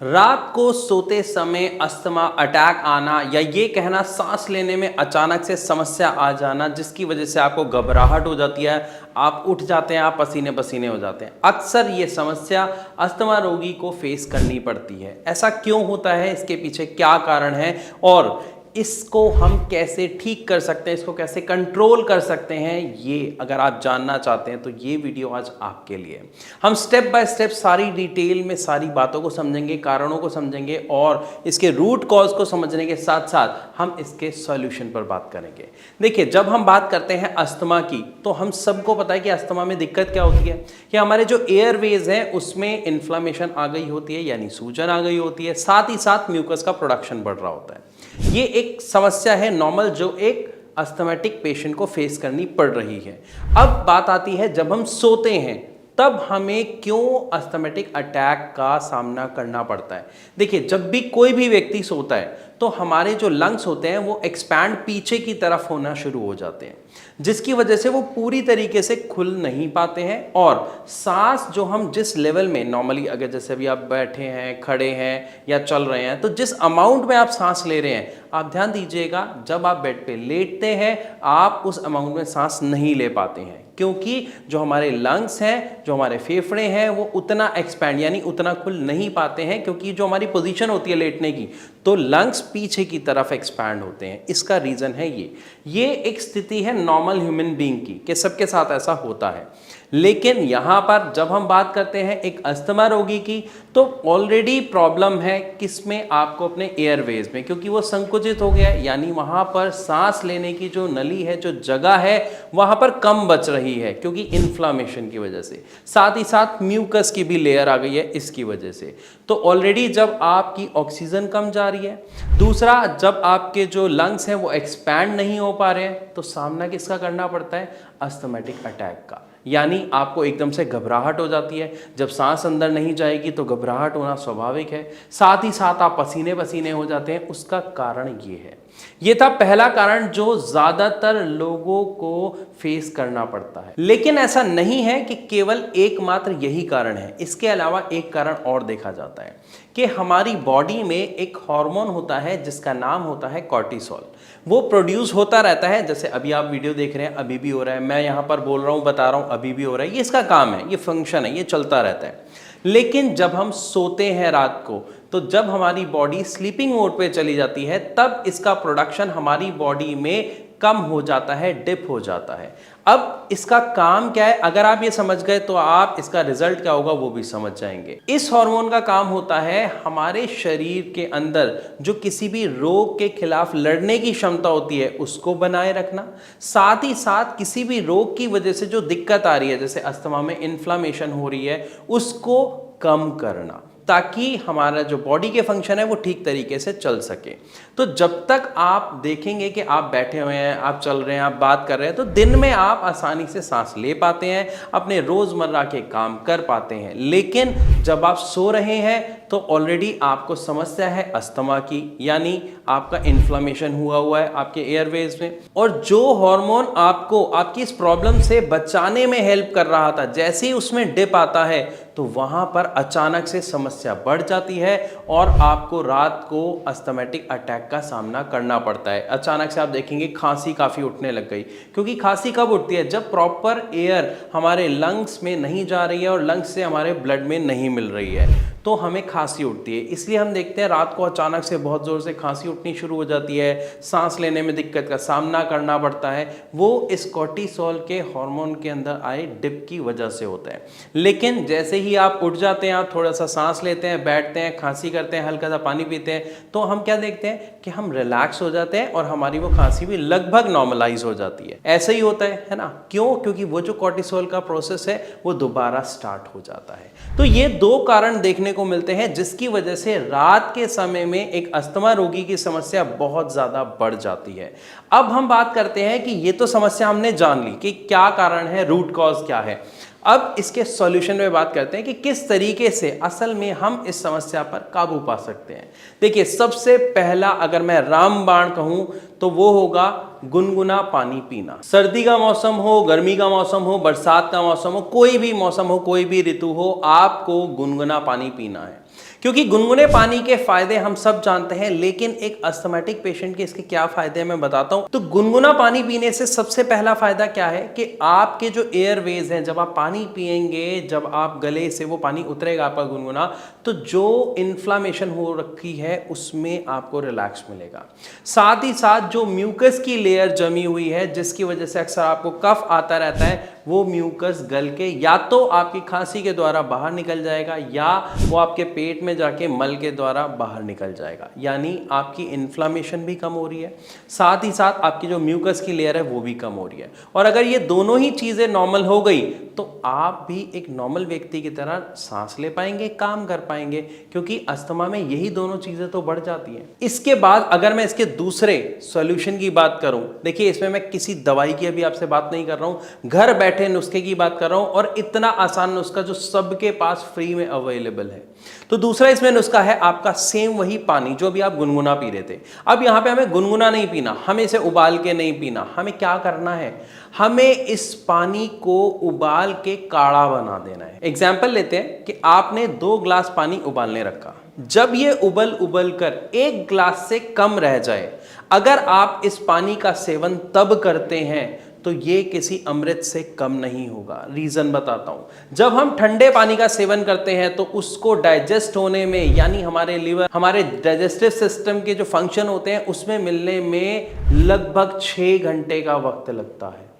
रात को सोते समय अस्थमा अटैक आना या ये कहना सांस लेने में अचानक से समस्या आ जाना जिसकी वजह से आपको घबराहट हो जाती है, आप उठ जाते हैं, आप पसीने पसीने हो जाते हैं। अक्सर ये समस्या अस्थमा रोगी को फेस करनी पड़ती है। ऐसा क्यों होता है, इसके पीछे क्या कारण है और इसको हम कैसे ठीक कर सकते हैं, इसको कैसे कंट्रोल कर सकते हैं, ये अगर आप जानना चाहते हैं तो ये वीडियो आज आपके लिए। हम स्टेप बाय स्टेप सारी डिटेल में सारी बातों को समझेंगे, कारणों को समझेंगे और इसके रूट कॉज को समझने के साथ साथ हम इसके सॉल्यूशन पर बात करेंगे। देखिए, जब हम बात करते हैं अस्थमा की तो हम सबको पता है कि अस्थमा में दिक्कत क्या होती है कि हमारे जो एयरवेज हैं उसमें इन्फ्लामेशन आ गई होती है, यानी सूजन आ गई होती है, साथ ही साथ म्यूकस का प्रोडक्शन बढ़ रहा होता है। ये एक समस्या है नॉर्मल जो एक अस्थमेटिक पेशेंट को फेस करनी पड़ रही है। अब बात आती है जब हम सोते हैं तब हमें क्यों अस्थमेटिक अटैक का सामना करना पड़ता है। देखिए, जब भी कोई भी व्यक्ति सोता है तो हमारे जो लंग्स होते हैं वो एक्सपैंड पीछे की तरफ होना शुरू हो जाते हैं, जिसकी वजह से वो पूरी तरीके से खुल नहीं पाते हैं और सांस जो हम जिस लेवल में नॉर्मली, अगर जैसे अभी आप बैठे हैं, खड़े हैं या चल रहे हैं, तो जिस अमाउंट में आप सांस ले रहे हैं, आप ध्यान दीजिएगा जब आप बेड पे लेटते हैं आप उस अमाउंट में सांस नहीं ले पाते हैं, क्योंकि जो हमारे लंग्स हैं, जो हमारे फेफड़े हैं, वो उतना एक्सपैंड यानी उतना खुल नहीं पाते हैं, क्योंकि जो हमारी पोजीशन होती है लेटने की तो लंग्स पीछे की तरफ एक्सपैंड होते हैं। इसका रीज़न है ये एक स्थिति है नॉर्मल ह्यूमन बीइंग की कि सबके साथ ऐसा होता है। लेकिन यहाँ पर जब हम बात करते हैं एक अस्थमा रोगी की तो ऑलरेडी प्रॉब्लम है किसमें, आपको अपने एयरवेज में, क्योंकि वो संकुचित हो गया है, यानी वहाँ पर सांस लेने की जो नली है, जो जगह है, वहाँ पर कम बच रही है क्योंकि इन्फ्लामेशन की वजह से। साथ ही साथ म्यूकस की भी लेयर आ गई है इसकी वजह से। तो ऑलरेडी जब आपकी ऑक्सीजन कम जा रही है, दूसरा जब आपके जो लंग्स हैं वो एक्सपैंड नहीं हो पा रहे हैं, तो सामना किसका करना पड़ता है, अस्थमेटिक अटैक का। यानी आपको एकदम से घबराहट हो जाती है। जब सांस अंदर नहीं जाएगी तो घबराहट होना स्वाभाविक है, साथ ही साथ आप पसीने पसीने हो जाते हैं। उसका कारण ये है, ये था पहला कारण जो ज्यादातर लोगों को फेस करना पड़ता है। लेकिन ऐसा नहीं है कि केवल एकमात्र यही कारण है, इसके अलावा एक कारण और देखा जाता है कि हमारी बॉडी में एक हार्मोन होता है जिसका नाम होता है कॉर्टिसोल। वो प्रोड्यूस होता रहता है, जैसे अभी आप वीडियो देख रहे हैं अभी भी हो रहा है, मैं यहाँ पर बोल रहा हूँ, बता रहा हूँ, अभी भी हो रहा है। ये इसका काम है, ये फंक्शन है, ये चलता रहता है। लेकिन जब हम सोते हैं रात को तो जब हमारी बॉडी स्लीपिंग मोड पे चली जाती है तब इसका प्रोडक्शन हमारी बॉडी में कम हो जाता है, डिप हो जाता है। अब इसका काम क्या है, अगर आप ये समझ गए तो आप इसका रिजल्ट क्या होगा वो भी समझ जाएंगे। इस हार्मोन का काम होता है हमारे शरीर के अंदर जो किसी भी रोग के खिलाफ लड़ने की क्षमता होती है उसको बनाए रखना, साथ ही साथ किसी भी रोग की वजह से जो दिक्कत आ रही है, जैसे अस्थमा में इन्फ्लामेशन हो रही है, उसको कम करना, ताकि हमारा जो बॉडी के फंक्शन है वो ठीक तरीके से चल सके। तो जब तक आप देखेंगे कि आप बैठे हुए हैं, आप चल रहे हैं, आप बात कर रहे हैं, तो दिन में आप आसानी से सांस ले पाते हैं, अपने रोज़मर्रा के काम कर पाते हैं। लेकिन जब आप सो रहे हैं तो ऑलरेडी आपको समस्या है अस्थमा की, यानी आपका इन्फ्लामेशन हुआ है आपके एयरवेज में, और जो हार्मोन आपको आपकी इस प्रॉब्लम से बचाने में हेल्प कर रहा था, जैसे ही उसमें डिप आता है तो वहां पर अचानक से समस्या बढ़ जाती है और आपको रात को अस्थमेटिक अटैक का सामना करना पड़ता है। अचानक से आप देखेंगे खांसी काफ़ी उठने लग गई, क्योंकि खांसी कब उठती है, जब प्रॉपर एयर हमारे लंग्स में नहीं जा रही है और लंग्स से हमारे ब्लड में नहीं मिल रही है तो हमें खांसी उठती है। इसलिए हम देखते हैं रात को अचानक से बहुत ज़ोर से खांसी उठनी शुरू हो जाती है, सांस लेने में दिक्कत का सामना करना पड़ता है। वो इस कॉर्टिसोल के हार्मोन के अंदर आए डिप की वजह से होता है। लेकिन जैसे ही आप उठ जाते हैं, आप थोड़ा सा सांस लेते हैं, बैठते हैं, खांसी करते हैं, हल्का सा पानी पीते हैं, तो हम क्या देखते हैं कि हम रिलैक्स हो जाते हैं और हमारी वो खांसी भी लगभग नॉर्मलाइज हो जाती है। ऐसा ही होता है ना, क्यों? क्योंकि वो जो कॉर्टिसोल का प्रोसेस है वो दोबारा स्टार्ट हो जाता है। तो ये दो कारण देखने को मिलते हैं जिसकी वजह से रात के समय में एक अस्थमा रोगी की समस्या बहुत ज्यादा बढ़ जाती है। अब हम बात करते हैं कि ये तो समस्या हमने जान ली कि क्या कारण है, रूट कॉज क्या है। अब इसके सॉल्यूशन में बात करते हैं कि किस तरीके से असल में हम इस समस्या पर काबू पा सकते हैं। देखिए, सबसे पहला अगर मैं रामबाण कहूं तो वो होगा गुनगुना पानी पीना। सर्दी का मौसम हो, गर्मी का मौसम हो, बरसात का मौसम हो, कोई भी मौसम हो, कोई भी ऋतु हो, आपको गुनगुना पानी पीना है, क्योंकि गुनगुने पानी के फायदे हम सब जानते हैं। लेकिन एक अस्थमैटिक पेशेंट के इसके क्या फायदे हैं मैं बताता हूं। तो गुनगुना पानी पीने से सबसे पहला फायदा क्या है कि आपके जो एयरवेज हैं, जब आप पानी पिएंगे, जब आप गले से वो पानी उतरेगा आपका गुनगुना, तो जो इन्फ्लामेशन हो रखी है उसमें आपको रिलैक्स मिलेगा। साथ ही साथ जो म्यूकस की लेयर जमी हुई है, जिसकी वजह से अक्सर आपको कफ आता रहता है, वो म्यूकस गल के या तो आपकी खांसी के द्वारा बाहर निकल जाएगा या वो आपके पेट में जाके मल के द्वारा बाहर निकल जाएगा। यानी आपकी इन्फ्लामेशन भी कम हो रही है, साथ ही साथ आपकी जो म्यूकस की लेयर है वो भी कम हो रही है। और अगर ये दोनों ही चीजें नॉर्मल हो गई तो आप भी एक नॉर्मल व्यक्ति की तरह सांस ले पाएंगे, काम कर पाएंगे, क्योंकि अस्थमा में यही दोनों चीजें तो बढ़ जाती हैं। इसके बाद अगर मैं इसके दूसरे सॉल्यूशन की बात करूं, देखिए इसमें मैं किसी दवाई की अभी आपसे बात नहीं कर रहा हूं, घर बैठे नुस्खे की बात कर रहा हूं, और इतना आसान नुस्खा जो सबके पास फ्री में अवेलेबल है। तो दूसरा इसमें नुस्खा है आपका सेम वही पानी जो भी आप गुनगुना पी रहे थे। अब यहां पे हमें गुनगुना नहीं पीना, हमें इसे उबाल के नहीं पीना, हमें क्या करना है, हमें इस पानी को उबाल के काढ़ा बना देना है। एग्जाम्पल लेते हैं कि आपने 2 ग्लास पानी उबालने रखा, जब ये उबल कर 1 ग्लास से कम रह जाए, अगर आप इस पानी का सेवन तब करते हैं तो ये किसी अमृत से कम नहीं होगा। रीजन बताता हूं। जब हम ठंडे पानी का सेवन करते हैं तो उसको डाइजेस्ट होने में, यानी हमारे लिवर, हमारे डाइजेस्टिव सिस्टम के जो फंक्शन होते हैं उसमें मिलने में लगभग 6 घंटे का वक्त लगता है।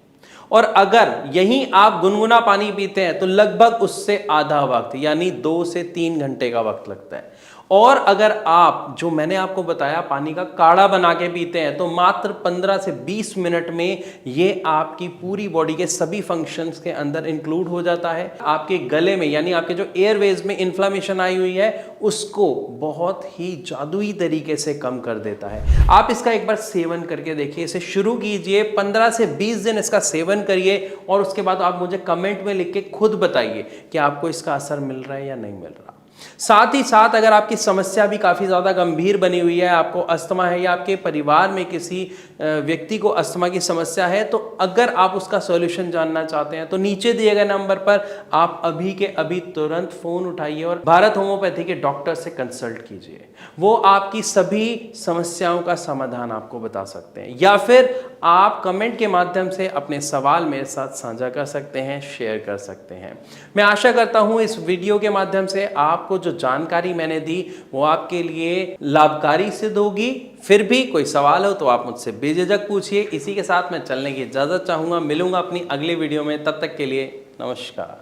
और अगर यहीं आप गुनगुना पानी पीते हैं तो लगभग उससे आधा वक्त, यानी 2 से 3 घंटे का वक्त लगता है। और अगर आप, जो मैंने आपको बताया, पानी का काढ़ा बना के पीते हैं तो मात्र 15 से 20 मिनट में ये आपकी पूरी बॉडी के सभी फंक्शंस के अंदर इंक्लूड हो जाता है। आपके गले में, यानी आपके जो एयरवेज में इन्फ्लामेशन आई हुई है, उसको बहुत ही जादुई तरीके से कम कर देता है। आप इसका एक बार सेवन करके देखिए, इसे शुरू कीजिए, 15 से 20 दिन इसका सेवन करिए, और उसके बाद आप मुझे कमेंट में लिख के खुद बताइए कि आपको इसका असर मिल रहा है या नहीं मिल रहा। साथ ही साथ अगर आपकी समस्या भी काफ़ी ज़्यादा गंभीर बनी हुई है, आपको अस्थमा है या आपके परिवार में किसी व्यक्ति को अस्थमा की समस्या है, तो अगर आप उसका सॉल्यूशन जानना चाहते हैं तो नीचे दिए गए नंबर पर आप अभी के अभी तुरंत फ़ोन उठाइए और भारत होम्योपैथी के डॉक्टर से कंसल्ट कीजिए। वो आपकी सभी समस्याओं का समाधान आपको बता सकते हैं, या फिर आप कमेंट के माध्यम से अपने सवाल मेरे साथ साझा कर सकते हैं, शेयर कर सकते हैं। मैं आशा करता हूँ इस वीडियो के माध्यम से आपको जो जानकारी मैंने दी वो आपके लिए लाभकारी सिद्ध होगी। फिर भी कोई सवाल हो तो आप मुझसे बेझिझक पूछिए। इसी के साथ मैं चलने की इजाज़त चाहूँगा। मिलूंगा अपनी अगली वीडियो में, तब तक के लिए नमस्कार।